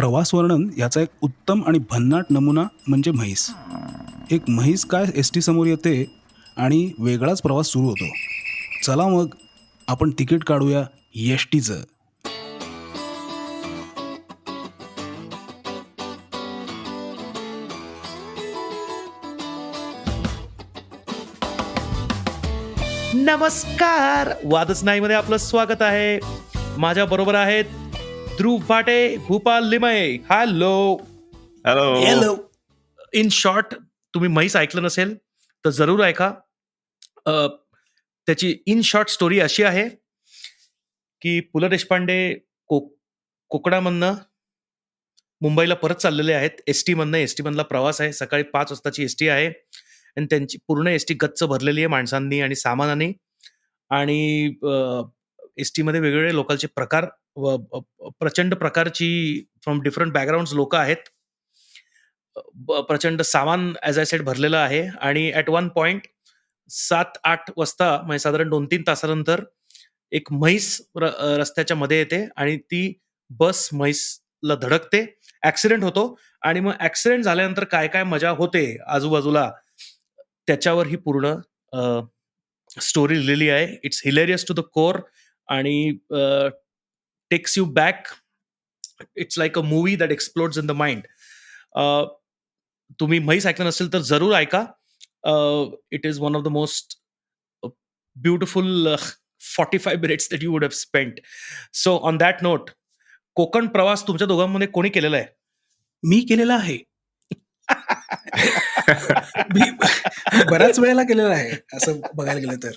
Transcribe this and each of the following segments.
प्रवास वर्णन याचा एक उत्तम आणि भन्नाट नमुना म्हणजे म्हैस. एक म्हैस काय एस टी समोर येते आणि वेगळाच प्रवास सुरू होतो. चला मग आपण तिकीट काढूया एस टीचं. नमस्कार, वादच नाही मध्ये आपलं स्वागत आहे. माझ्या बरोबर आहेत ध्रुव भाटे, Bhupal Limaye. Hello. Hello. In short, तुम्ही म्हैस ऐकलं नसेल तर जरूर ऐका. अ, त्याची इन शॉर्ट स्टोरी अशी आहे की पु ल देशपांडे कोकणामधनं मुंबईला परत चाललेले आहेत. एस टी मधला प्रवास आहे. सकाळी 5 वाजताची एस टी आहे आणि त्यांची पूर्ण एस टी गच्च भरलेली आहे माणसांनी आणि सामानाने. आणि एस टीमध्ये वेगवेगळे लोकलचे प्रकार, प्रचंड प्रकारची फ्रॉम डिफरंट बॅकग्राऊंड लोक आहेत. प्रचंड सामान ॲज आय सेड भरलेलं आहे आणि ॲट वन पॉइंट 7-8 वाजता म्हणजे साधारण 2-3 तासानंतर एक म्हैस रस्त्याच्या मध्ये येते आणि ती बस म्हैसला धडकते. ऍक्सिडेंट होतो आणि मग ऍक्सिडेंट झाल्यानंतर काय काय मजा होते आजूबाजूला, त्याच्यावर ही पूर्ण स्टोरी लिहिलेली आहे. It's hilarious to the core आणि takes you back. It's like a movie that explodes in the mind. तुम्ही म्हैस ऐकलं नसेल तर जरूर ऐका. It is one of the most beautiful 45 minutes that you would have spent. So on that note, Konkan प्रवास तुमच्या दोघांमध्ये कोणी केलेला आहे? मी केलेला आहे. मी बऱ्याच वेळेला केलेला आहे असं बघायला गेलं तर.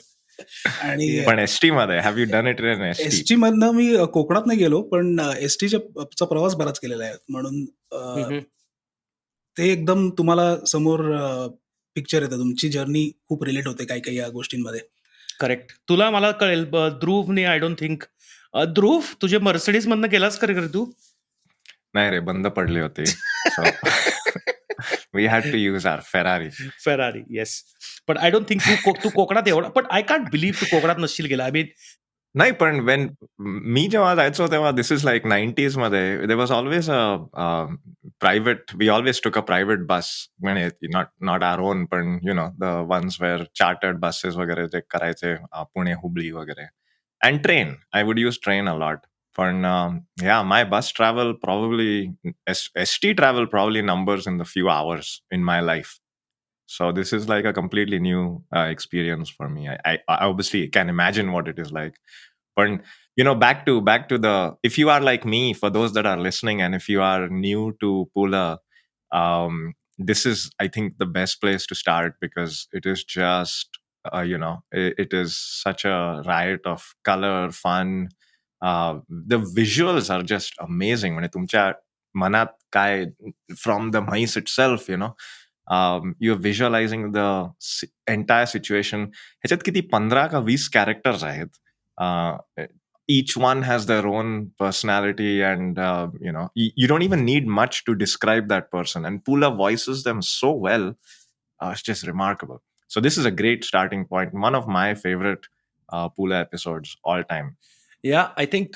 आणि पण एसटी मध्ये have you done it in S ST? T मधनं मी कोकणात नाही गेलो, पण एस टीचा प्रवास बराच केलेला आहे. म्हणून ते एकदम तुम्हाला समोर पिक्चर येतं. तुमची जर्नी खूप रिलेट होते काही काही या गोष्टींमध्ये. करेक्ट. तुला मला कळेल. ध्रुवने आय डोंट थिंक. ध्रुव, तुझे मर्सिडीज मधनं गेलास का रे तू? नाही रे, बंद पडली होती. We had to use our Ferrari. Yes. पण आय डोंट थिंक तू कोकणात एवढा, पण आय कांट बिलीव्ह तू कोकणात नसशील गेला. आय मीन, नाही, पण मी जेव्हा जायचो तेव्हा दिस इज लाईक 90s मध्ये there was always a private, we always took a private bus. म्हणजे नॉट आवर ओन, पण you know the ones where chartered buses वगैरे जे करायचे, पुणे हुबळी वगैरे. And train, I would use train a lot. पण my bus travel probably, ST travel probably numbers in the few hours in my life. So this is like a completely new experience for me. I obviously can imagine what it is like. But back to the, if you are like me, for those that are listening, and if you are new to PuLA, this is, I think, the best place to start, because it is just it is such a riot of color, fun. The visuals are just amazing. म्हणजे तुमच्या मनात काय, from the Mhais itself, you're visualizing the entire situation. ह्याच्यात किती 15 का 20 characters आहेत. Each one has their own personality, and you don't even need much to describe that person, and PuLA voices them so well. It's just remarkable. So this is a great starting point. One of my favorite PuLA episodes all time. या I think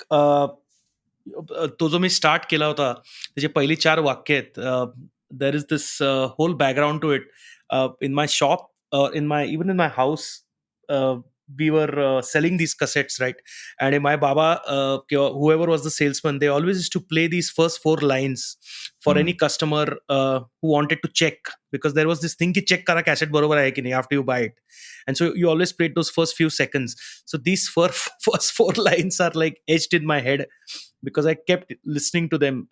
तो जो मी start केला होता त्याची पहिली 4 वाक्य आहेत. There is this whole background to it. In my shop, even in my house, we were selling these cassettes, right? And my baba, whoever was the salesman, they always used to play these first 4 lines for any customer who wanted to check, because there was this thing ki check kara cassette barobar hai ki nahi after you buy it. And so you always played those first few seconds. So these first 4 lines are like etched in my head because I kept listening to them.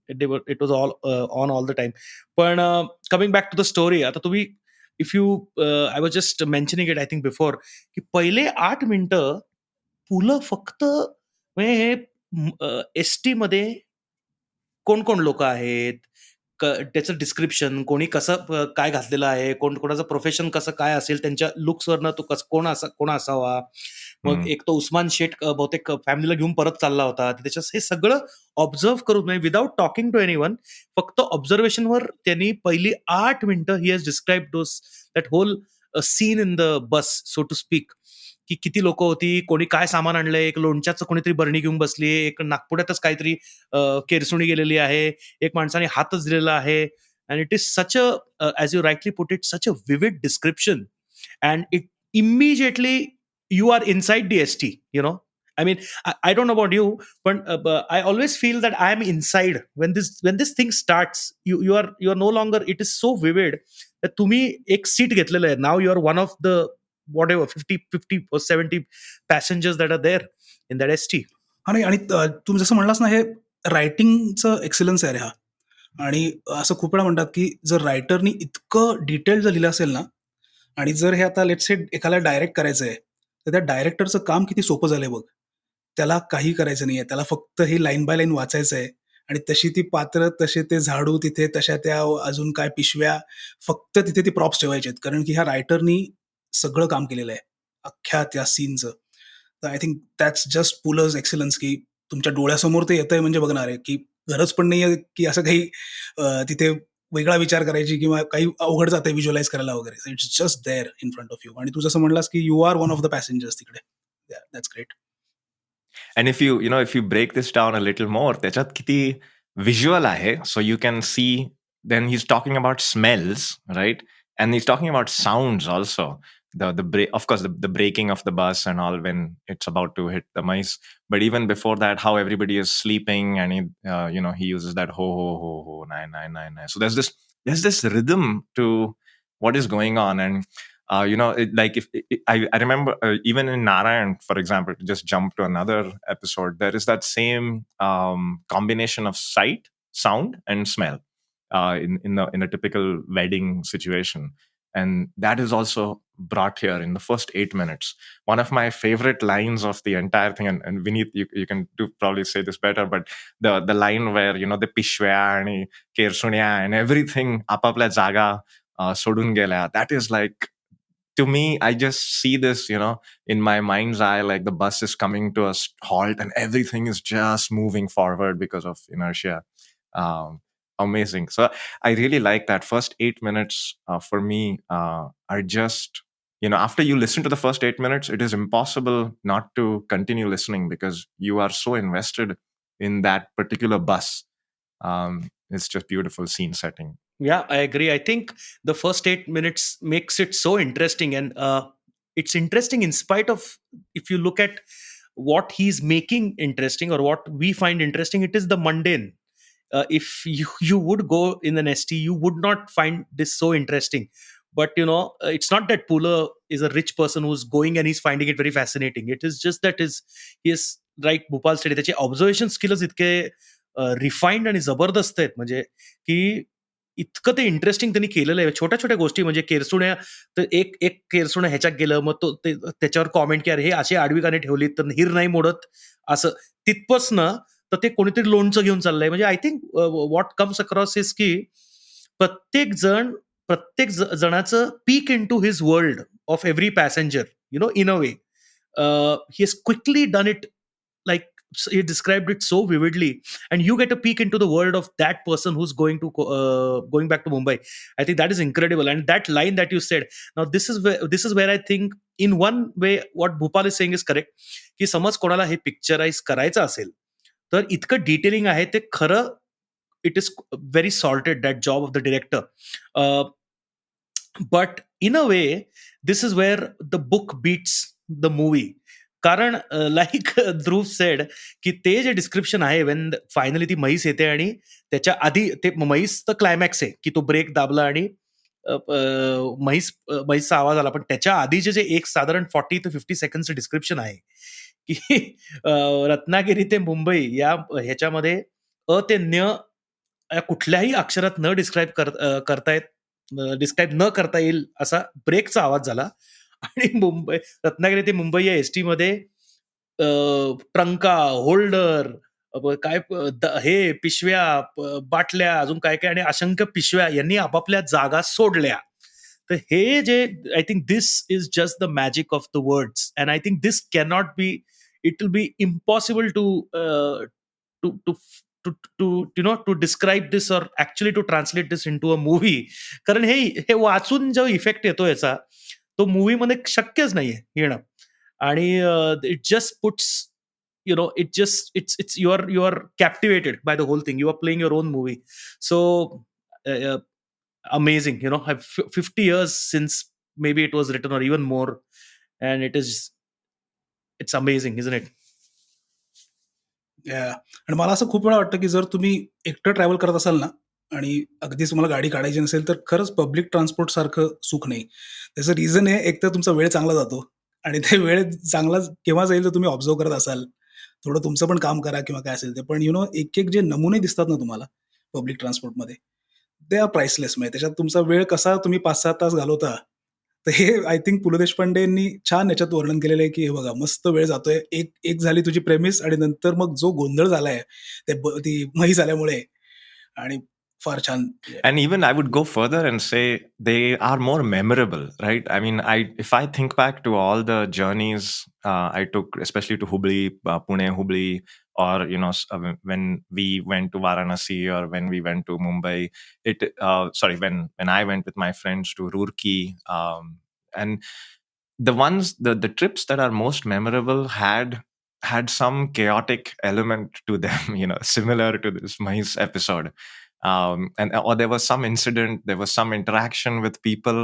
It was all on all the time. But coming back to the story, आता तुम्ही, if you, I was just mentioning it I think before, की पहिले 8 मिनिटं पुलं फक्त म्हणजे हे S T मध्ये कोण कोण लोक आहेत, त्याचं डिस्क्रिप्शन, कोणी कसं काय घातलेलं आहे, कोणाचं प्रोफेशन कसं काय असेल, त्यांच्या लुक्सवरनं तो कोण असावा. मग एक तो उस्मान शेख बहुतेक फॅमिलीला घेऊन परत चालला होता. त्याच्या हे सगळं ऑब्झर्व करून, म्हणजे विदाउट टॉकिंग टू एनीवन, फक्त ऑब्झर्वेशनवर त्यांनी पहिली 8 मिनिटं he has describe that whole scene in the bus, so to speak. की किती लोकं होती, कोणी काय सामान आणलंय, एक लोणच्याचं कोणीतरी बरणी घेऊन बसली आहे, एक नागपुड्यातच काहीतरी केरसुणी गेलेली आहे, एक माणसाने हातच दिलेला आहे. And it is such a as you rightly put it, such a vivid description and it immediately you are inside the ST, you know. I mean, I don't know about you, but I always feel that I am inside when this thing starts. You are no longer. It is so vivid that तुम्ही एक seat घेतलेलं आहे. Now you are one of the whatever 50 or 70 passengers that are there in that ST. आणि आणि तू जसं म्हणलास ना, हे रायटिंगचं एक्सलन्स आहे रे हा. आणि असं खूप वेळा म्हणतात की जर रायटरनी इतकं डिटेल जर लिहिलं असेल ना, आणि जर हे आता लेट्स से एखाद्याला डायरेक्ट करायचं आहे, तर त्या डायरेक्टरचं काम किती सोपं झालंय बघ. त्याला काही करायचं नाहीये. त्याला फक्त हे लाईन बाय लाईन वाचायचं आहे आणि तशी ती पात्र, तसे ते झाडू तिथे, तशा त्या अजून काय पिशव्या, फक्त तिथे ती प्रॉप्स ठेवायचे आहेत. कारण की ह्या रायटरनी सगळं काम केलेलं आहे, अख्ख्या त्या सीनचं. तर I think that's just pullers excellence, की तुमच्या डोळ्यासमोर ते येतंय म्हणजे बघणार आहे, की गरज पण नाहीये की असं काही तिथे वेगळा विचार करायची किंवा काही अवघड जातंय व्हिज्युअलाइज करायला वगैरे. It's just there in front of you. आणि तू जसं म्हणलास की you are one of the passengers तिकडे. That's great. And if you break this down a little more, त्याच्यात किती visual आहे. So you can see, then he's talking about smells, right? And he's talking about sounds also. Of course, the breaking of the bus and all when it's about to hit the mice. But even before that, how everybody is sleeping, and he uses that ho ho ho ho nine nine nine nine. So there's this rhythm to what is going on. And I remember even in Narayan, for example, to just jump to another episode, there is that same combination of sight, sound, and smell in a typical wedding situation, and that is also brought here in the first 8 minutes. One of my favorite lines of the entire thing, and Vineet, you can probably say this better, but the line where the pishwaya and kersunya and everything apapल्या जागा सोडून गेल्या, that is like, to me, I just see this, in my mind's eye, like the bus is coming to a halt and everything is just moving forward because of inertia. Amazing. So I really like that first 8 minutes for me are just, after you listen to the first 8 minutes, it is impossible not to continue listening because you are so invested in that particular bus. It's just beautiful scene setting. Yeah, I agree. I think the first 8 minutes makes it so interesting, and it's interesting in spite of, if you look at what he's making interesting or what we find interesting, it is the mundane. If you would go in an ST, you would not find this so interesting. But it's not that PuLA is a rich person who's going and he's finding it very fascinating. It is just that he is, like Bhupal said, त्याचे observation skills इतके refined आणि जबरदस्त आहेत, म्हणजे की इतकं ते interesting त्यांनी केलेलं आहे. छोट्या छोट्या गोष्टी, म्हणजे केरसुण्या, तर एक एक केरसुण्या ह्याच्यात गेलं, मग त्याच्यावर कॉमेंट की अरे हे अशी आडवी काने ठेवली तर हिर नाही मोडत, असं तिथपासनं तर ते कोणीतरी लोणचं घेऊन चाललंय. म्हणजे I think what comes across is की प्रत्येक जणाचं peek into his world of every passenger, in a way. He has quickly done it, like he described it so vividly, and you get a peek into the world of that person who's going back to Mumbai. I think that is incredible, and that line that you said, now this is where I think in one way what Bhupal is saying is correct, की समज कोणाला हे picturise करायचं असेल तर इतकं detailing आहे ते खरं, it is very sorted, that job of the director. But in a way this is where the book beats the movie. कारण लाईक ध्रुव सेड, की ते जे डिस्क्रिप्शन आहे वेन फायनली ती म्हैस येते आणि त्याच्या आधी ते म्हैस तर क्लायमॅक्स आहे, की तो ब्रेक दाबला आणि म्हैसचा आवाज आला, पण त्याच्या आधीचे जे एक साधारण 40 ते 50 सेकंडचं डिस्क्रिप्शन आहे, की रत्नागिरी ते मुंबई या ह्याच्यामध्ये अ ते न्य या कुठल्याही अक्षरात न डिस्क्राईब न करता येईल असा ब्रेकचा आवाज झाला. आणि रत्नागिरी ते मुंबई या एसटी मध्ये ट्रंका, होल्डर, काय हे पिशव्या, बाटल्या, अजून काय काय, आणि असंख्य पिशव्या यांनी आपापल्या जागा सोडल्या. तर हे जे, I think this is just the magic of the words, and I think this cannot be, it will be impossible to to to to describe this or actually to translate this into a movie. कारण हे वाचून जो effect येतो याचा, तो मूव्हीमध्ये शक्यच नाहीये येणं. आणि it just puts it's you are captivated by the whole thing. You are playing your own movie. So uh, amazing. 50 years since maybe it was written, or even more, and it's amazing, isn't it? आणि मला असं खूप वेळा वाटतं, की जर तुम्ही एकटं ट्रॅव्हल करत असाल ना आणि अगदीच तुम्हाला गाडी काढायची नसेल, तर खरंच पब्लिक ट्रान्सपोर्टसारखं सुख नाही. त्याचं रिझन आहे, एक तर तुमचा वेळ चांगला जातो आणि ते वेळ चांगला केव्हा जाईल तर तुम्ही ऑब्झर्व्ह करत असाल. थोडं तुमचं पण काम करा किंवा काय असेल ते. पण एक-एक जे नमुने दिसतात ना तुम्हाला पब्लिक ट्रान्सपोर्टमध्ये, ते आर प्राइसलेस. म्हणजे त्याच्यात तुमचा वेळ कसा तुम्ही 5-6 तास घालवता, तर हे आय थिंक पु. ल. देशपांडेंनी छान याच्यात वर्णन केलेलं आहे, की हे बघा मस्त वेळ जातोय. एक एक झाली तुझी प्रेमिस आणि नंतर मग जो गोंधळ झालाय ती म्हैस आल्यामुळे आणि फार छान म्हणजे And even I would go further and say they are more memorable, right? I mean, if I think back to all the journeys I took, especially to Hubli, Pune, Hubli, or when we went to Varanasi, or when we went to Mumbai, when I went with my friends to Roorkee, and the trips that are most memorable had some chaotic element to them, similar to this Mhais episode. And or there was some incident, there was some interaction with people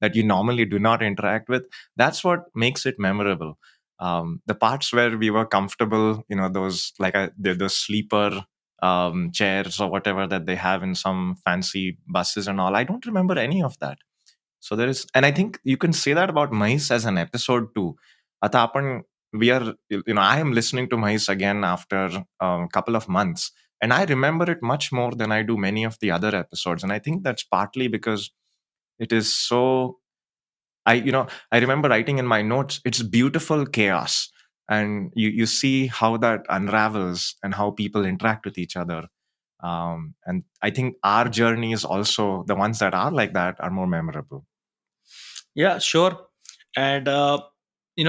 that you normally do not interact with. That's what makes it memorable. The parts where we were comfortable, those those sleeper chairs or whatever that they have in some fancy buses and all, I don't remember any of that. So there is, and I think you can say that about Mhais as an episode too. Ata apan, we are, I am listening to Mhais again after a couple of months, and I remember it much more than I do many of the other episodes. And I think that's partly because it is so. I remember writing in my notes, it's beautiful chaos, and you see how that unravels and how people interact with each other. And I think our journeys also, the ones that are like that, are more memorable. Yeah, sure. And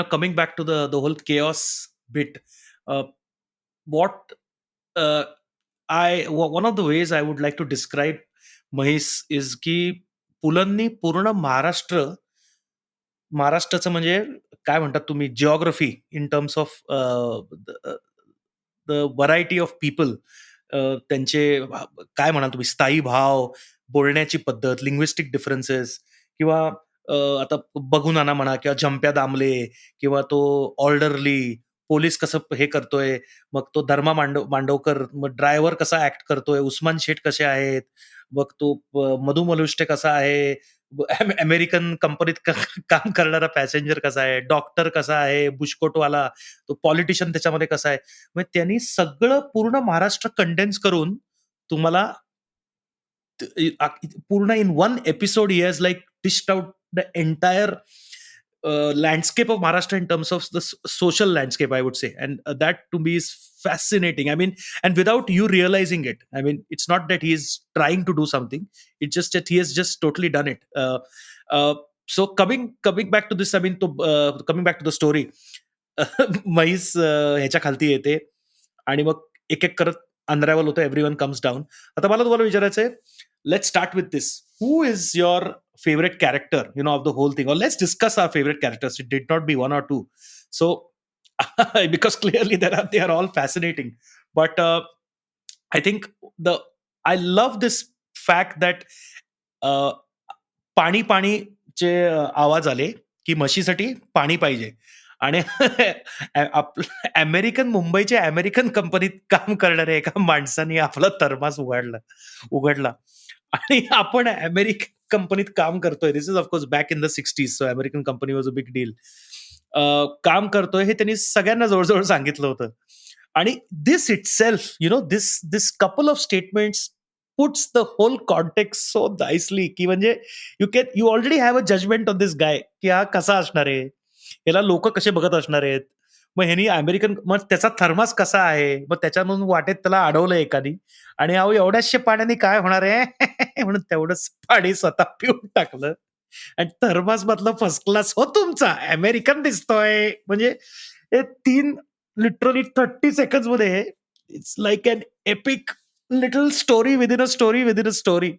coming back to the whole chaos bit, uh, what uh, one of the ways I would like to describe Mahis is की पुलंनी पूर्ण महाराष्ट्राचं म्हणजे काय म्हणतात तुम्ही geography in terms of the variety of people, त्यांचे काय म्हणाल तुम्ही स्थायी भाव, बोलण्याची पद्धत, लिंग्विस्टिक डिफरन्सेस, किंवा आता बघून आणा म्हणा, किंवा झंप्या दामले, किंवा तो ऑर्डरली पोलीस कसं हे करतोय, मग तो धर्मा मांडवकर मग ड्रायव्हर कसा ऍक्ट करतोय, उस्मान शेठ कसे आहेत, मग तो मधु मलुष्टे कसा आहे, अमेरिकन कंपनीत काम करणारा पॅसेंजर कसा आहे, डॉक्टर कसा आहे, बुशकोटवाला, तो पॉलिटिशियन त्याच्यामध्ये कसा आहे. मग त्यांनी सगळं पूर्ण महाराष्ट्र कंडेन्स करून तुम्हाला पूर्ण in one episode he has like dished out the entire landscape of Maharashtra in terms of the social landscape, I would say. And that to me is fascinating. I mean, and without you realizing it, I mean, it's not that he is trying to do something, it's just that he has just totally done it. Uh, so coming back to this, I mean, coming back to the story, म्हैस ह्याच्या खालती येते आणि मग एक एक करत अनरायवल होतं, everyone comes down. आता मला तुम्हाला विचारायचं आहे, let's start with this. Who is your favorite character of the whole thing, or let's discuss our favorite characters. It did not be one or two. So because clearly they are all fascinating, but I think I love this fact that पाणी पाणीचे आवाज आले की म्हशीसाठी पाणी पाहिजे, आणि मुंबईच्या American कंपनीत काम करणाऱ्या एका माणसाने आपला थर्मास उघडला आणि आपण अमेरिकन कंपनीत काम करतोय. This is of course back in the 60s, so American company was a big deal. काम करतोय हे त्यांनी सगळ्यांना जवळजवळ सांगितलं होतं. आणि this itself this couple of statements puts the whole context so nicely, की म्हणजे you already have a judgement on this guy, की हा कसा असणार आहे, याला लोक कसे बघत असणार आहेत. मग ह्यानी मग त्याचा थर्मास कसा आहे, मग त्याच्यामधून वाटेत त्याला अडवलं एकानी, आणि अहो एवढ्याचशे पाण्याने काय होणार आहे म्हणून तेवढंच पाणी स्वतः पिऊन टाकलं, आणि थर्मास मधलं फर्स्ट क्लास हो तुमचा अमेरिकन दिसतोय. म्हणजे हे 3 लिटरली 30 सेकंड्स मध्ये it's like an epic little story within a story within a story,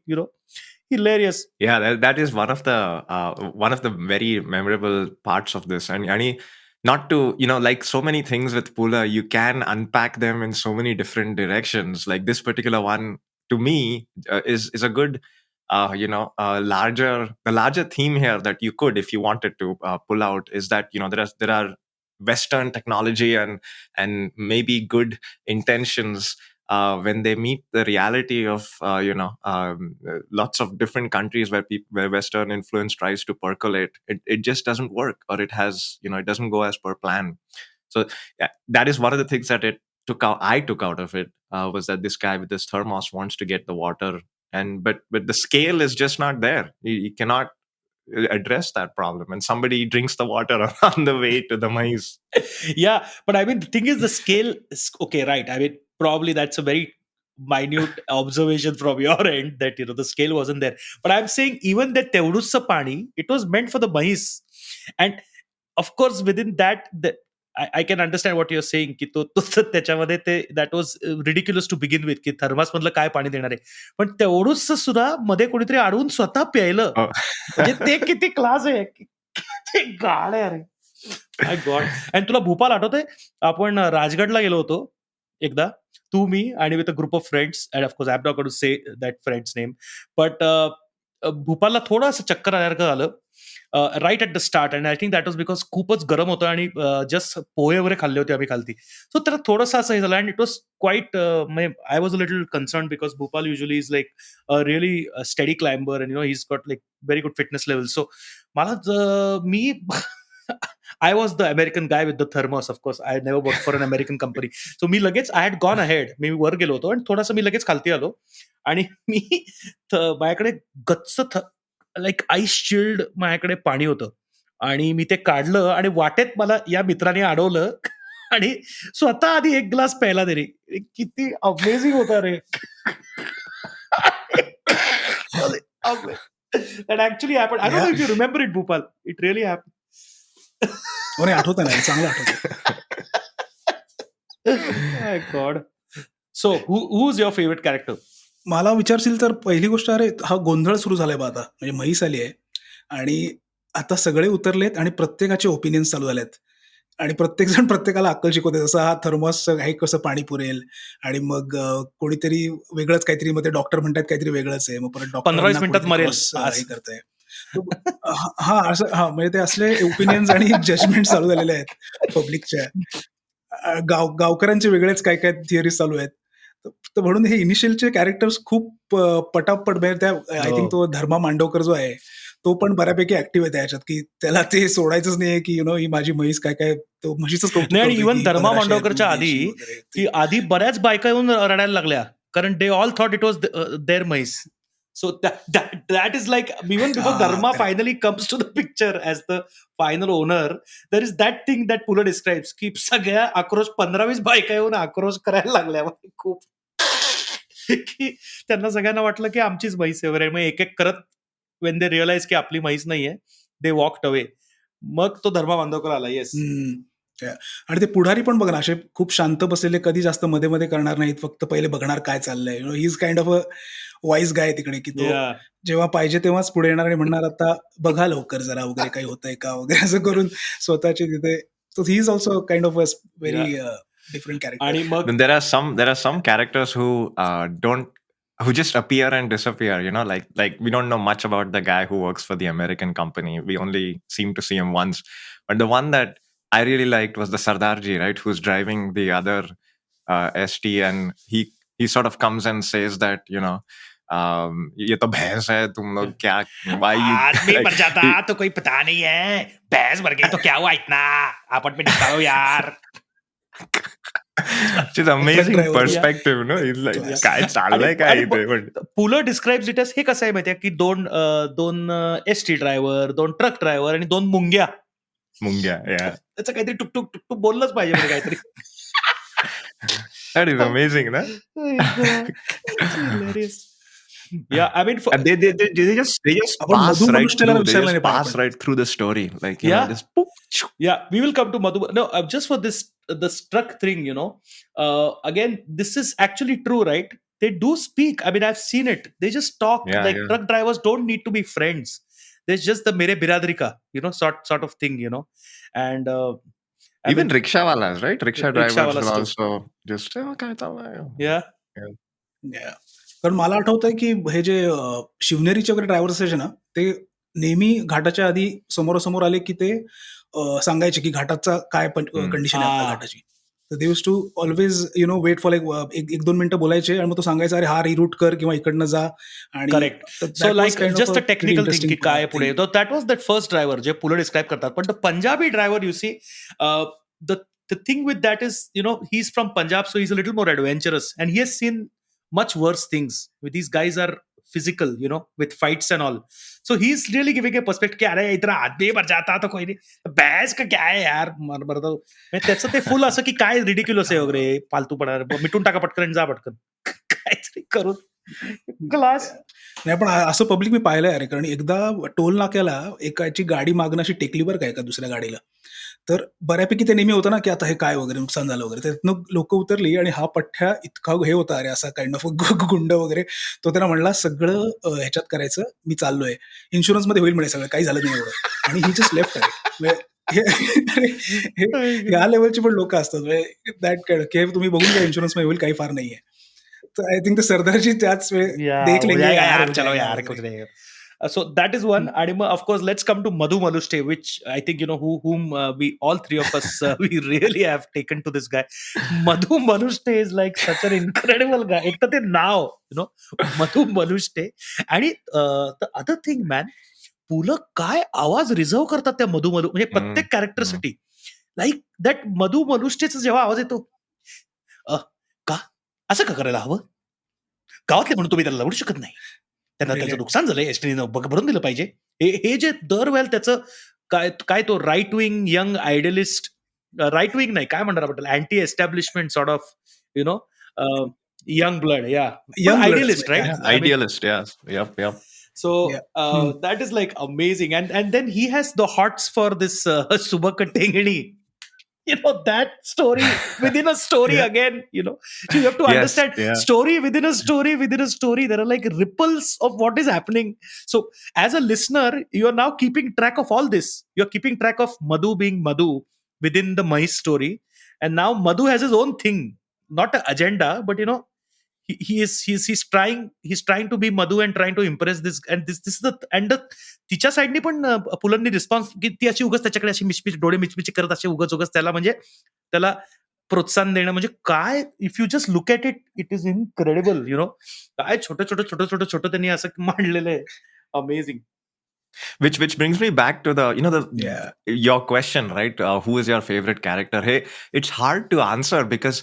hilarious. Yeah, that is one of the very memorable parts of this. And not to, like so many things with PuLA, you can unpack them in so many different directions. Like this particular one, to me, is a good, the larger theme here that you could, if you wanted to, pull out, is that there are Western technology and maybe good intentions, when they meet the reality of lots of different countries where Western influence tries to percolate, it just doesn't work, or it doesn't go as per plan. So yeah, that is one of the things that I took out of it, was that this guy with this thermos wants to get the water, but the scale is just not there. You cannot address that problem, and somebody drinks the water on the way to the Mhais. Yeah, but I mean, the thing is, the scale is okay, right? I mean, probably that's a very minute observation from your end that the scale wasn't there. But I'm saying even the Tevdussa Pani, it was meant for the Mahis, and of course within that, I can understand what you're saying. की तो त्याच्यामध्ये ते that was ridiculous to begin with, की thermos मधलं काय पाणी देणार आहे. पण तेवढंच सुद्धा मध्ये कोणीतरी अडवून स्वतः प्यायलं, Oh. म्हणजे ते किती क्लास आहे. ते गाड आहे अरे. My God. आणि तुला भोपाळ आठवतंय, आपण राजगडला गेलो होतो एकदा, तू मी आणि with a group of friends, and of course I am not going to say that friend's name, but भोपाळला थोडंसं चक्कर आल्यासारखं झालं right at the start, and I think that was because खूपच गरम होतं आणि जस्ट पोहे वगैरे खाल्ले होते आम्ही खालती. सो त्याला थोडंसं असं हे झालं, and it was quite, I was a little concern because Bhopal usually is like really sturdy climber, and he is got like very good fitness level. So मला मी I was the American guy with the thermos, of course. I had never worked for an American company. So मी लगेच, I had gone ahead. मी वर गेलो होतो आणि थोडासा मी लगेच खालती आलो. आणि मी माझ्याकडे गच्च लाईक आईस चिल्ड माझ्याकडे पाणी होतं. आणि मी ते काढलं आणि वाटेत मला या मित्राने अडवलं आणि स्वतः आधी एक ग्लास प्यायला दे रे. किती अमेझिंग होता रे. That actually happened. I don't know if you remember it, Bhupal. It really happened. नाही, आठवतं नाही, चांगलं आठवतं. My God. So, who's your favorite character? मला विचारशील तर पहिली गोष्ट, अरे हा गोंधळ सुरू झालाय बा आता, म्हणजे म्हैस आली आहे आणि आता सगळे उतरलेत आणि प्रत्येकाचे ओपिनियन्स चालू झालेत आणि प्रत्येकजण प्रत्येकाला अक्कल शिकवते, जसं हा थर्मॉस हे कसं पाणी पुरेल, आणि मग कोणीतरी वेगळंच काहीतरी, मग ते डॉक्टर म्हणतात काहीतरी वेगळंच आहे, मग परत 15 मिनिटात मरेल. हे करतंय. हा असं, हा म्हणजे ते असले ओपिनियन्स आणि जजमेंट चालू झालेले आहेत पब्लिकच्या. गावकऱ्यांचे वेगळेच काय काय थिअरीज चालू आहेत. तर म्हणून हे इनिशियलचे कॅरेक्टर्स खूप पटापट, त्या आय थिंक तो धर्मा मांडवकर जो आहे तो पण बऱ्यापैकी ऍक्टिव्ह आहे त्याच्यात, की त्याला ते सोडायचंच नाहीये, की ही माझी म्हैस काय काय, तो म्हशीच कौतुक नाही, आणि करतोय इव्हन की धर्मा 1500 मांडवकरच्या दूध आधी, द्यायची वगैरे. की आधी बऱ्याच बायका येऊन रडायला लागल्या, कारण they all thought it was their mhais. So that is like, even before Dharma correct. Finally comes to the picture as the final owner, there is that thing that Pula describes, की सगळ्या आक्रोश 15-20 बायका येऊन आक्रोश करायला लागल्या खूप. की त्यांना सगळ्यांना वाटलं की आमचीच म्हैस आहे वगैरे. मग एक एक करत वेन दे रिअलाइज की आपली म्हैस नाहीये, दे वॉक्ड अवे. मग तो धर्मा बांधवकर आला. येस. आणि ते पुढारी पण बघ ना, असे खूप शांत बसलेले, कधी जास्त मध्ये मध्ये करणार नाहीत, फक्त पहिले बघणार काय चाललंय. He is kind of a wise guy तिकडे, की तो जेव्हा पाहिजे तेव्हाच पुढे येणार आणि म्हणणार आता बघा लवकर जरा वगैरे काही होतंय का वगैरे, असं करून स्वतःची तिथे. So he is also kind of a very different character. आणि मग Then there are some characters who just appear and disappear, like we don't know much about the guy who works for the American company. We only seem to see him once. But the one that I really liked was the Sardarji, right, who's driving the other ST, and he sort of comes and says that, ये तो भैंस है, तुम लोग क्या, why you आदमी like, मर जाता तो कोई पता नहीं है, भैंस मर गई तो क्या हुआ इतना, आपस में निकालो यार. which is amazing driver. perspective, He's like, Class. काय चाललंय काय इथे? But Pula describes it as, हे कसं आहे माहितीये, की दोन एसटी ड्रायव्हर, 2 ट्रक ड्रायव्हर आणि 2 मुंग्या. मुंग्या, yeah. त्याचं काहीतरी टुकटुक टुकटुक बोललंच पाहिजे म्हणजे काहीतरी. That is amazing, na? Hilarious. Yeah, I mean, And they just आपण pass मधु right मनुष्याला through. They विचारलं just नाही pass आपण. right through the story, like Yeah. just poop. Yeah, we will come to Madhu. No, just for this truck thing, again, this is actually true, right? They do speak. I mean, I've seen it. They just talk. Yeah, Like yeah. truck drivers don't need to be friends. There's just the mere biradri ka, sort of thing, and I Even mean, rickshawalas, right? Rickshaw drivers will rickshawalas too. also just काय चाललंय? Yeah. Yeah. Yeah. कारण मला आठवतंय की हे जे शिवनेरीचे वगैरे driver असायचे ना, ते नेहमी घाटाच्या आधी समोरासमोर आले की ते सांगायचे की घाटाचा काय हं. कंडिशन आहे आता Ah, घाटाची. तर they used to always wait for like 1-2 मिनिटं बोलायचे आणि मग तो सांगायचा, "अरे हा रिरूट कर किंवा इकडनं जा." आणि correct. So that was like kind of just a a pretty technical thing interesting की काय पुढे. Thing. So that was that first driver जे पुलं डिस्क्राइब करतात. But the Punjabi driver, you see, the thing with that is, he's from Punjab, so he's a little more adventurous, and he has seen much worse things. These guys are physical, with fights and all. So he's really giving a perspective कि अरे इतना आदमी मर जाता तो कोई नहीं, बहस का क्या है यार, मर तो त्याचं ते फुल असं की काय रिडिक्युलस आहे वगैरे, फालतूपणा, मिटून टाका पटकन आणि जा पटकन. काहीतरी करून क्लास. नाही पण असं पब्लिक मी पाहिलंय अरे, कारण एकदा टोल नाक्याला एकाची गाडी मागणं अशी टेकली बरं का एका दुसऱ्या गाडीला. तर बऱ्यापैकी ते नेहमी होतं ना, की आता हे काय वगैरे नुकसान झालं वगैरे. त्यातनं लोकं उतरली आणि हा पठ्ठ्या इतका हे होता अरे, असा काइंड ऑफ गुंड वगैरे. तो त्यांना म्हणला, "सगळं ह्याच्यात करायचं, मी चाललोय. इन्शुरन्समध्ये होईल म्हणे सगळं, काही झालं नाही एवढं." आणि ही जस्ट लेफ्ट अरे. म्हणजे हे अरे, हे ह्या लेव्हलची पण लोकं असतात. म्हणजे दॅट काइंड की तुम्ही बघून घ्या इन्शुरन्समध्ये होईल, काही फार नाहीये. तर आय थिंक ते सरदारजी त्याच वेळी या देख हो लेंगे जाएगा यार, यार, हो चलो जाएगा यार, वगैरे. कुछ नहीं. So that is one. And of course, let's come to Madhu Malushte, which I think, whom we all three of us we really have taken to this guy. Madhu Malushte is like such an incredible guy. एक तर ते नाव, Madhu Malushte. आणि the other thing, man, Pu La काय आवाज reserve करतात त्या मधु म्हणजे हं, प्रत्येक हं. कॅरेक्टरसाठी. लाईक दॅट मधु मलुष्टेचा जेव्हा आवाज येतो, "अ, का? असं का करायला हवं? गावातले म्हणून तुम्ही त्याला लवडू शकत नाही. त्यांना त्याचं ब्रिलियंट. नुकसान झालंय, एसटीने भरून दिलं पाहिजे." हे हे जे दरवेळेला त्याचं काय काय तो right wing young idealist, right wing नाही, काय म्हणणार आपण, anti establishment sort of, you know young blood, yeah, पण यंग ब्लडच. Idealist, right? Yeah, I mean, idealist. Yes. Yep, yep. so या. हं. that is like amazing, and then he has the hots for this Subaka Tengani. That story within a story या. again. So you have to Yes, understand, yeah. story within a story within a story. There are like ripples of what is happening. So as a listener, you are now keeping track of all this. You're keeping track of Madhu being Madhu within the Mhais story, and now Madhu has his own thing, not an agenda, but he's trying to be Madhu and trying to impress this, and this is the, and the तिच्या साईडनी पण पुलंनी response की ती अशी उगाच त्याच्याकडे अशी मिचमिच डोळे मिचमिची करत असे उगाच उगाच त्याला, म्हणजे त्याला प्रोत्साहन देणं, म्हणजे काय, if you just look at it, it is incredible. काय छोटं छोटं छोटं छोटं छोटं त्यांनी असं मांडलेलं आहे. Amazing. Which brings me back to the the Yeah. your question, right? Who is your favorite character? Hey, it's hard to answer because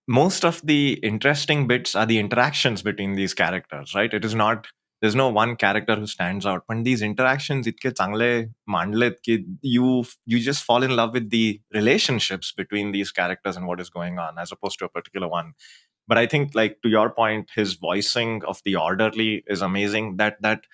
most of the interesting bits are the interactions between these characters, right? It is not, there's no one character who stands out. But these interactions itke changle mandlet ki you just fall in love with the relationships between these characters and what is going on, as opposed to a particular one. But I think, like, to your point, his voicing of the orderly is amazing. That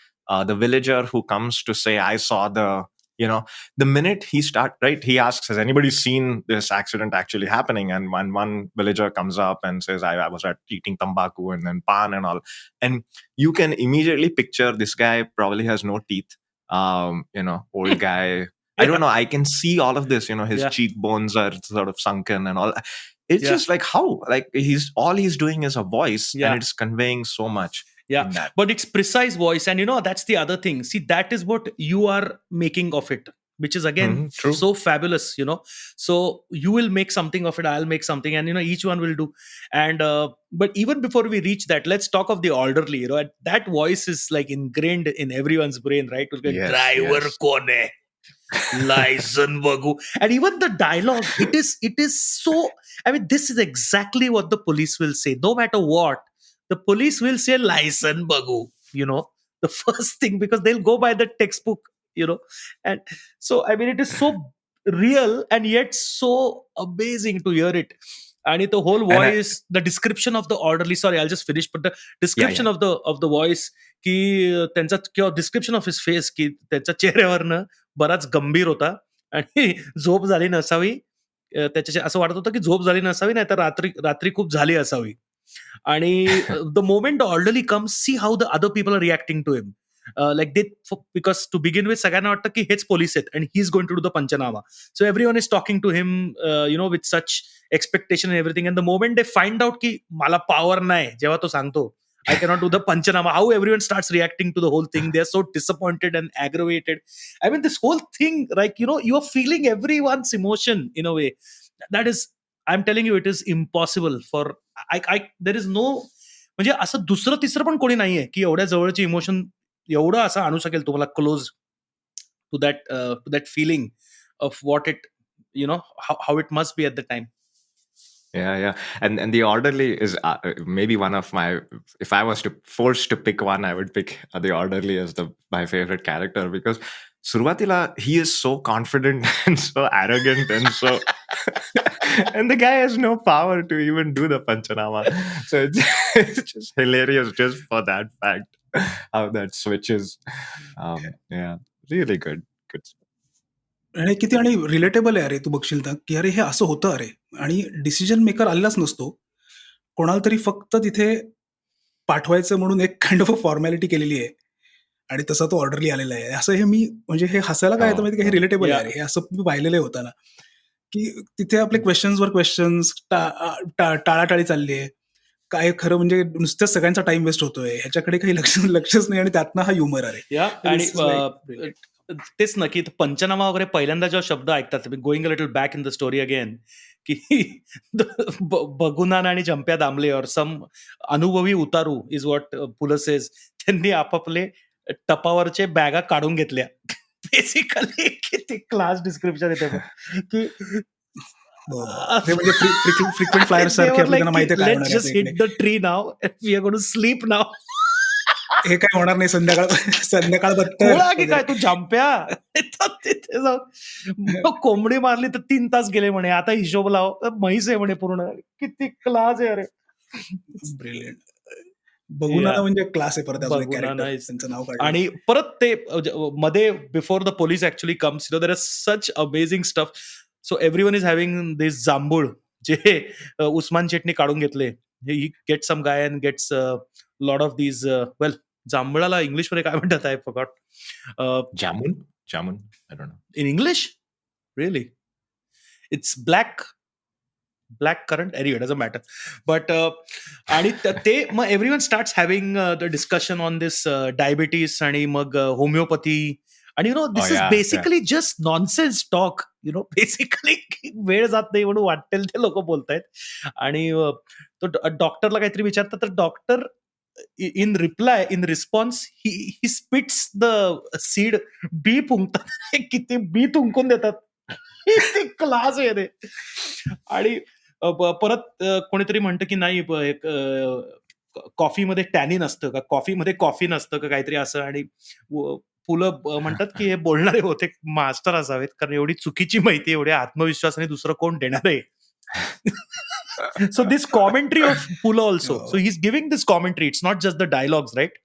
the villager who comes to say, I saw the minute he right, he asks, has anybody seen this accident actually happening? And one villager comes up and says, I was eating tambaku and then pan and all. And you can immediately picture this guy probably has no teeth, old guy. I don't know. I can see all of this, his Yeah. cheekbones are sort of sunken and all. It's Yeah. just like how, like, he's doing is a voice, Yeah. and it's conveying so much. Yeah, in that. but it's precise voice, and that's the other thing. See, that is what you are making of it, which is again True. so fabulous. So you will make something of it, I'll make something, and each one will do. And but even before we reach that, let's talk of the orderly. That voice is like ingrained in everyone's brain, right? Yes, Driver yes. kone, license bagu, and even the dialogue. It is so. I mean, this is exactly what the police will say, no matter what. The police will say license bagu, the first thing, because they'll go by the textbook, and so, I mean, it is so real and yet so amazing to hear it. And the whole voice, the description of the orderly, sorry, I'll just finish, but the description of the voice, की त्यांचा किंवा description of his face, की त्याच्या चेहऱ्यावरनं बराच गंभीर होता आणि झोप झाली नसावी, त्याच्याशी असं वाटत होतं की झोप झाली नसावी, नाही तर रात्री रात्री खूप झाली असावी. आणि the moment the orderly comes, see how the other people are reacting to him. Like they because to begin with सगळ्यांना वाटतं की हेच पोलीस आहेत आणि he is going to do the panchnama. So everyone is talking to him with such expectation everything. And the moment they find out की मला power नाही, जेव्हा तो सांगतो I cannot do the Panchanama. How everyone starts reacting to the whole thing. They're so disappointed and aggravated. I mean, this whole thing, like, you are feeling everyone's emotion in a way. That is, I'm telling you, it is impossible for, there is no, म्हणजे असं दुसरं तिसरं पण कोणी नाहीये की एवढ्या जवळची इमोशन एवढं असं आणू शकेल तुम्हाला close to that feeling of what it how it must be at the time. Yeah. And the orderly is maybe one of my. If I was to forced to pick one, I would pick the orderly as my favorite character, because Survatila, he is so confident and so arrogant and so, and the guy has no power to even do the Panchanama. So it's just hilarious just for that fact, how that switches. Yeah, really good. आणि किती आणि relatable आहे अरे, तू बघशील तर की अरे हे असं होतं अरे, आणि डिसिजन मेकर आलेलाच नसतो, कोणाला तरी फक्त तिथे पाठवायचं म्हणून एक काइंड ऑफ अ फॉर्मॅलिटी केलेली आहे आणि तसा तो ऑर्डरली आलेला आहे. असं हे मी म्हणजे हे हसायला काय येतं माहिती का, हे रिलेटेबल आहे अरे, हे असं मी पाहिलेलं होतं ना, की तिथे आपले क्वेश्चन्सवर क्वेश्चन्स, टाळाटाळी चालली आहे, काय खरं म्हणजे नुसत्याच सगळ्यांचा टाइम वेस्ट होतोय, ह्याच्याकडे काही लक्षच नाही, आणि त्यातनं हा ह्युमर आहे. आणि तेच ना की पंचनामा वगैरे पहिल्यांदा जेव्हा शब्द ऐकतात, going a little back in the story again, की बगुनान आणि जंप्या दामले और सम अनुभवी उतारू इज व्हॉट पुलं सेज, त्यांनी आपापले टपावरचे बॅगा काढून घेतल्या. बेसिकली किती क्लास डिस्क्रिप्शन येते की म्हणजे फ्रिक्वेंट फ्लायर सारखे आपल्याला माहिती आहे काय let's just hit the tree now, we are going to sleep now. हे काय होणार नाही, संध्याकाळ गोळा की काय तू जंप्या तिथे जाऊन कोंबडी मारली तर 3 तास गेले म्हणे, आता हिशोब लाव, म्हैस आहे म्हणे पूर्ण. किती क्लास आहे अरे. ब्रिलियंट. बघुना म्हणजे क्लास आहे परत त्यांचं नाव काढलं. आणि परत ते मध्ये before the police actually comes, there is such amazing stuff. So everyone is having this jambhul जे उस्मान शेटनी काढून घेतले. He get some guy and gets lot of these well, जांभळाला इंग्लिश मध्ये काय म्हणतात, I forgot. Jamun, I don't know. In English? Really? It's black currant. Anyway, doesn't matter. But आणि ते मग everyone starts having the discussion on this diabetes आणि मग homeopathy. And this is basically just nonsense talk. Basically वेळ जात नाही म्हणून वाटेल ते लोक बोलतायत. आणि तो डॉक्टरला काहीतरी विचारतात, तर doctor in response he spits the seed. बी फुंकतात. किती बी थुंकून देतात. किती क्लास आहे रे. आणि परत कोणीतरी म्हणतं की नाही, कॉफीमध्ये टॅनिन असतं का, कॉफीमध्ये कॉफी नसतं का, काहीतरी असं. आणि पुलं म्हणतात की हे बोलणारे होते मास्टर असावेत, कारण एवढी चुकीची माहिती एवढ्या आत्मविश्वासाने दुसरं कोण देणार आहे. So this commentary of PuLA also. So he's giving this commentary. It's not just the dialogues, right?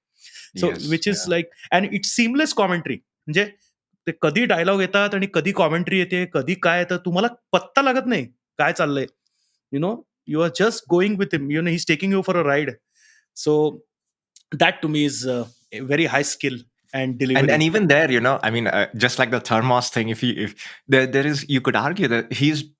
So Yes, which is like, and it's seamless commentary. म्हणजे ते कधी डायलॉग येतात आणि कधी कॉमेंट्री येते, कधी काय येतं, तुम्हाला पत्ता लागत नाही काय चाललंय. You are just going with him. He's taking you for a ride. So that to me is a very high skill and delivery. And even there, I mean, just like the thermos thing, if there is, you could argue that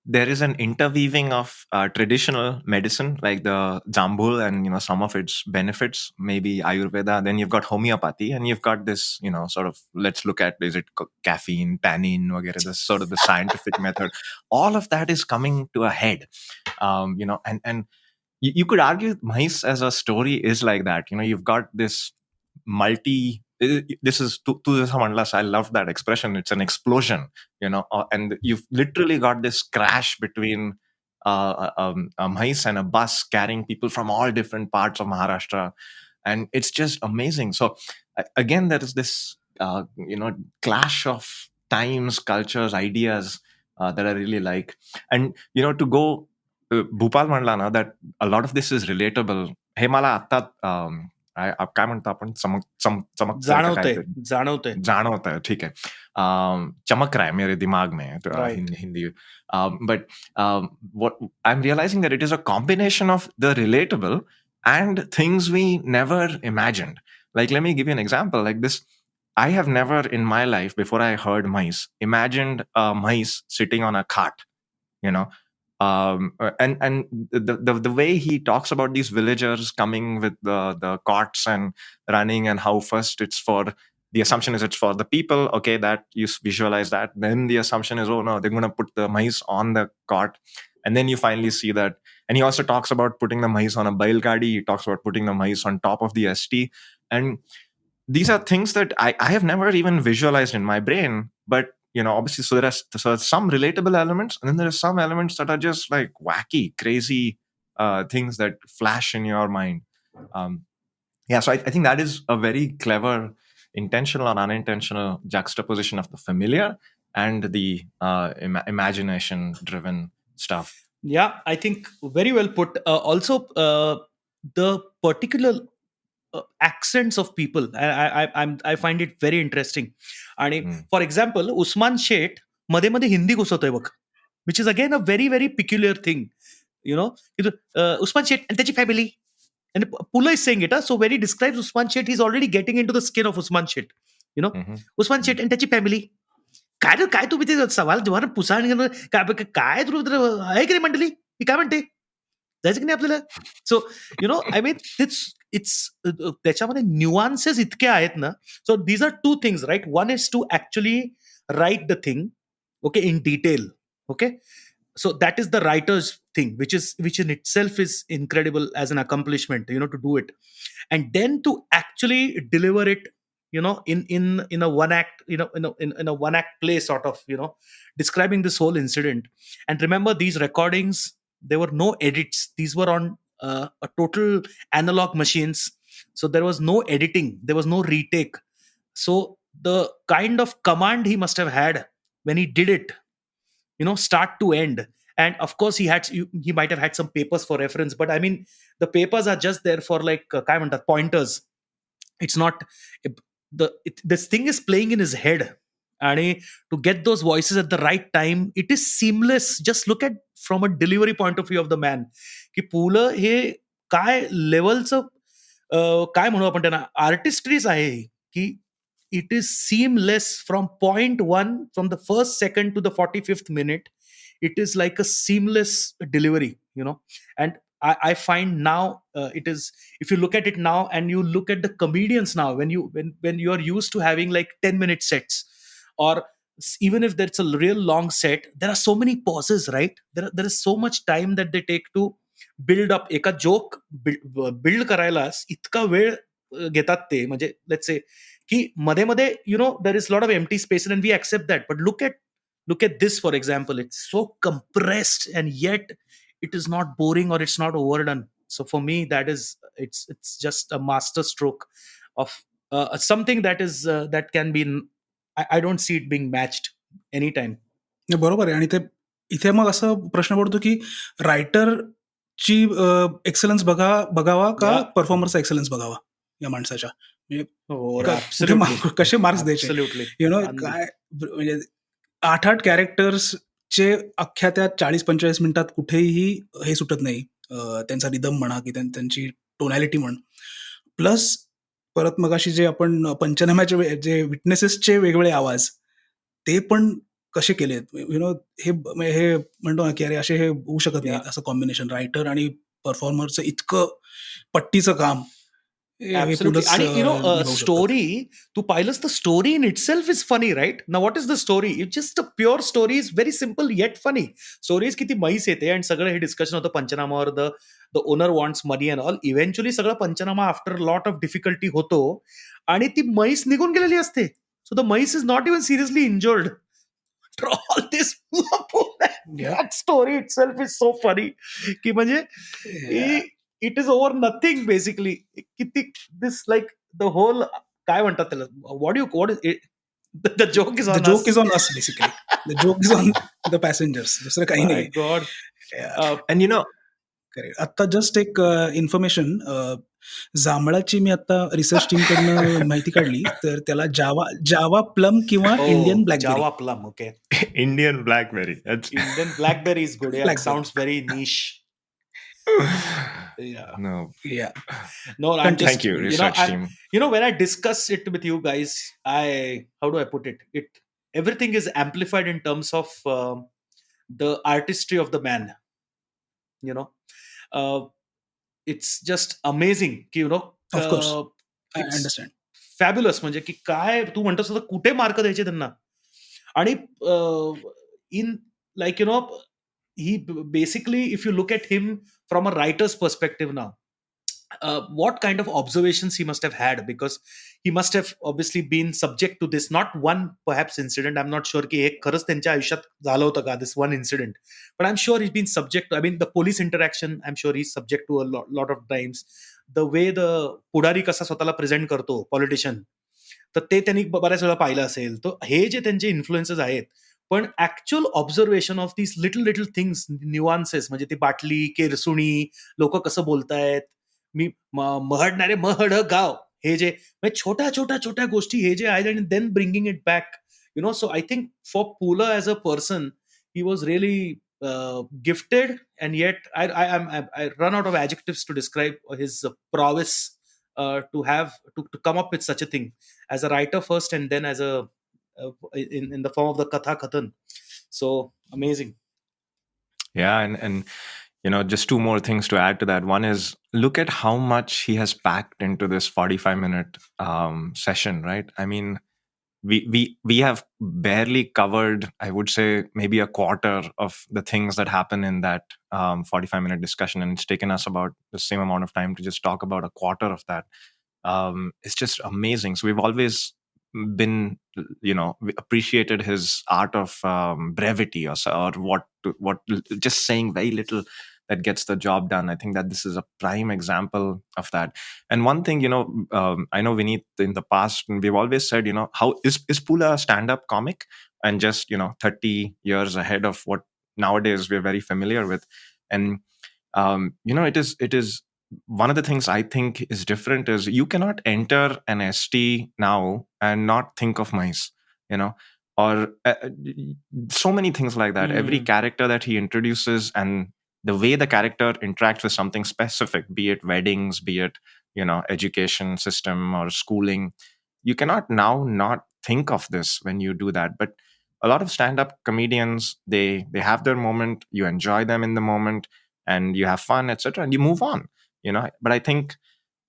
there is an interweaving of traditional medicine like the jambul and some of its benefits, maybe Ayurveda. Then you've got homeopathy, and you've got this sort of, let's look at, is it caffeine, tannin, whatever, this sort of the scientific method. All of that is coming to a head, and you could argue Mhais as a story is like that. You've got this this is tu jasa manlas, I love that expression. It's an explosion, and you've literally got this crash between a Mhais and a bus carrying people from all different parts of Maharashtra, and it's just amazing. So again, there is this clash of times, cultures, ideas that I really like. And to go Bhupal म्हणला ना, that a lot of this is relatable. हे मला आता काय म्हणतो आपण, चमक जाणवतंय. ठीक आहे. चमक रहा है मेरे दिमाग में, Hindi. But what I'm realizing that it is a combination of the relatable and things we never imagined. Like, let me give you an example. Like this, I have never in my life, before I heard Mhais, imagined a Mhais sitting on a cart, you know. And the way he talks about these villagers coming with the carts and running, and how first it's for, the assumption is it's for the people, okay, that you visualize that, then the assumption is, oh no, they're going to put the mice on the cart, and then you finally see that. And he also talks about putting the mice on a bailgadi, he talks about putting the mice on top of the ST. And these are things that I have never even visualized in my brain. But obviously, so there are some relatable elements, and then there are some elements that are just like wacky, crazy things that flash in your mind. um, yeah, so I think that is a very clever intentional or unintentional juxtaposition of the familiar and the imagination driven stuff. Yeah, I think very well put. Also, the particular accents of people, I find it very interesting. आणि Mm. For example Usman Sheth मध्ये मध्ये हिंदी घुसवतोय बघ, which is again a very very peculiar thing. Usman Sheth and त्याची family. And PuLA is saying it, so when he describes Usman Shet, he's already getting into the skin of Usman Shet. Mhm. Usman Shet and त्याची family. काय रे, काय तुम्ही ते सवाल जेव्हा पुसाण काय तुला आहे की नाही मंडळी, ही काय म्हणते, जायचं की नाही आपल्याला. सो आय मीन इट्स त्याच्यामध्ये न्युआन्सेस इतके आहेत ना. So these are two things, right. One is to actually write the thing, okay, in detail. Okay, so that is the writer's thing, which in itself is incredible as an accomplishment, to do it. And then to actually deliver it, in a one act, in a one act play, sort of, describing this whole incident. And remember, these recordings, there were no edits. These were on a total analog machines, so there was no editing, there was no retake. So the kind of command he must have had when he did it, start to end. And of course he might have had some papers for reference, but I mean, the papers are just there for like काय म्हणतात, pointers. It's not this thing is playing in his head. And to get those voices at the right time, it is seamless. Just look at from a delivery point of view of the man, की पुलं हे काय लेवलचं, काय म्हणू आपण त्यांना, आर्टिस्ट्रीज आहे, की it is seamless from point one, from the first second to the 45th minute. It is like a seamless delivery. And I find now, it is, if you look at it now and you look at the comedians now, when you are used to having like 10-minute sets, or even if there's a real long set, there are so many pauses, right? There is so much time that they take to build up. एका joke build करायलाच इतका वेळ घेतात ते, म्हणजे let's say की मध्ये मध्ये there is a lot of empty space, and we accept that. But look at this, for example. It's so compressed, and yet it is not boring, or it's not overdone. So for me, that is, it's just a master stroke of something that is that can be, I don't see it being matched anytime. नाही, बरोबर आहे. आणि ते इथे मग असं प्रश्न पडतो की रायटरची एक्सलन्स बघावा का Yeah. परफॉर्मरचा एक्सलन्स बघावा या माणसाच्या, म्हणजे Oh, कुठे कसे मार्क्स द्यायचे, Absolutely. काय म्हणजे 8 कॅरेक्टर्सचे अख्ख्या त्या 40-45 मिनिटात कुठेही हे सुटत नाही, त्यांचा रिदम म्हणा की त्यांची टोनॅलिटी म्हण. प्लस परत मगाशी जे आपण पंचनाम्याचे जे विटनेसेसचे वेगवेगळे आवाज, ते पण कसे केलेत, हे म्हणतो ना की अरे असे हे होऊ शकत नाही, असं कॉम्बिनेशन रायटर आणि परफॉर्मरचं इतकं पट्टीचं काम. Absolutely. And story, तू पाहिलंस, the story in itself is funny, right? Now what is the story? It's just a pure story, is very simple yet funny. Stories किती मैस येते, आणि सगळं हे डिस्कशन होतं पंचनामावर, the owner wants money and all. Eventually सगळं panchnama after lot of difficulty होतो, आणि ती मैस निघून गेलेली असते. सो द मैस is not even seriously injured. After all this, that story itself is so funny, की म्हणजे it is over nothing basically. किती this like the whole, काय म्हणतात त्याला, what is it? The joke is on us. The joke is on us, basically. The joke is on the passengers. दुसरं काही My नाही. God. And correct. आता just एक information, जांभळाची मी आता रिसर्च टीम कडनं माहिती काढली, तर त्याला जावा प्लम किंवा Oh, Indian blackberry. Java plum. Okay. Indian blackberry. That's Indian blackberry is good. Yeah, it Blackberry. sounds very niche. Yeah. no. Yeah. No, I'm just, Thank you, research team. When I discuss it with you guys, how do I put it? Everything is amplified in terms of the artistry of the man. You know, uh, it's just amazing की of course I it's understand. Fabulous. म्हणजे की काय तू म्हणतोस तसं कुठे mark द्यायचे त्यांना. आणि in like he basically, if you look at him from a writer's perspective now, what kind of observations he must have had, because he must have obviously been subject to this, not one perhaps incident. I'm not sure की हे खरंच त्यांच्या आयुष्यात झालं होतं का, this one incident, but I'm sure he's been subject to, I mean, the police interaction, I'm sure he's subject to a lot of times. The way the पुढारी कसा स्वतःला present करतो पॉलिटिशियन, तर ते त्यांनी बऱ्याच वेळा पाहिलं असेल. तर हे जे त्यांचे इन्फ्लुएन्सेस आहेत, पण actual observation of these little little things, nuances, म्हणजे ती बाटली, केरसुणी, लोक कसं बोलतायत, मी महडणारे महड गाव, हे जे म्हणजे छोट्या छोट्या छोट्या गोष्टी हे जे आहेत, आणि then bringing it back. So I think for Pula as a person, he was really gifted, and yet I run out of adjectives to describe his prowess, to come up with such a thing as a writer first, and then as a in the form of the katha kathan. So amazing. Yeah, and just two more things to add to that. One is, look at how much he has packed into this 45-minute session, right? I mean, we have barely covered, I would say, maybe a quarter of the things that happen in that 45-minute discussion, and it's taken us about the same amount of time to just talk about a quarter of that. It's just amazing. So we've always been, we appreciated his art of brevity, or what just saying very little that gets the job done. I think that this is a prime example of that. And one thing, I know Vineet, in the past, we've always said, how is PuLA a stand-up comic, and just 30 years ahead of what nowadays we're very familiar with. And it is one of the things I think is different is, you cannot enter an ST now and not think of Mhais, or so many things like that. Every character that he introduces, and the way the character interacts with something specific, be it weddings, be it education system or schooling, you cannot now not think of this when you do that. But a lot of stand-up comedians, they have their moment, you enjoy them in the moment, and you have fun, etc., and you move on. But I think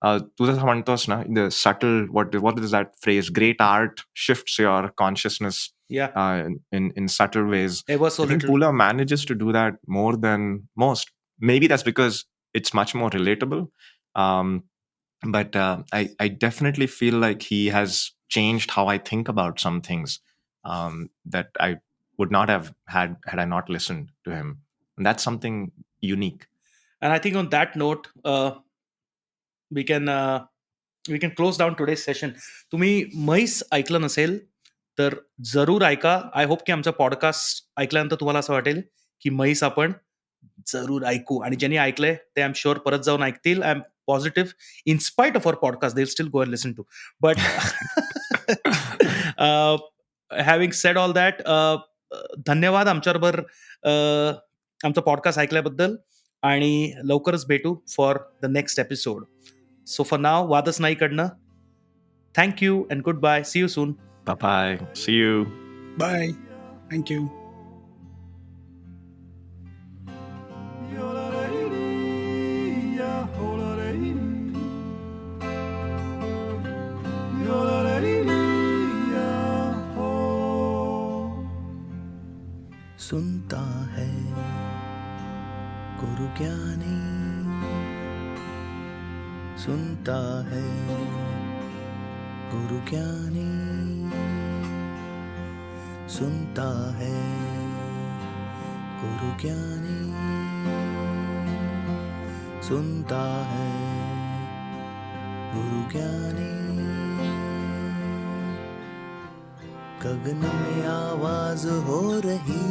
तू जसं म्हणतोस ना, the subtle, what is that phrase, great art shifts your consciousness Yeah. in subtle ways. Ever so I think little. PuLA manages to do that more than most. Maybe that's because it's much more relatable. But I definitely feel like he has changed how I think about some things that I would not have had I not listened to him. And that's something unique. And I think on that note, we can close down today's session. तुम्ही म्हैस ऐकलं नसेल तर जरूर ऐका. I hope की आमचा podcast ऐकल्यानंतर तुम्हाला असं वाटेल की म्हैस आपण जरूर ऐकू. आणि ज्यांनी ऐकलंय ते आय एम शुअर परत जाऊन ऐकतील. I am positive, in spite of our podcast they still go and listen to. But having said all that, धन्यवाद आमच्याबरोबर आमचा पॉडकास्ट ऐकल्याबद्दल, आणि लवकरच भेटू for the next episode. So for now, वादच नाईकडनं, thank you and goodbye. See you soon. Bye-bye. See you. Bye. Thank you. सुनता है गुरु ज्ञानी, सुनता है गुरु ज्ञानी, सुनता है गुरु ज्ञानी, सुनता है गुरु ज्ञानी. गगन में आवाज हो रही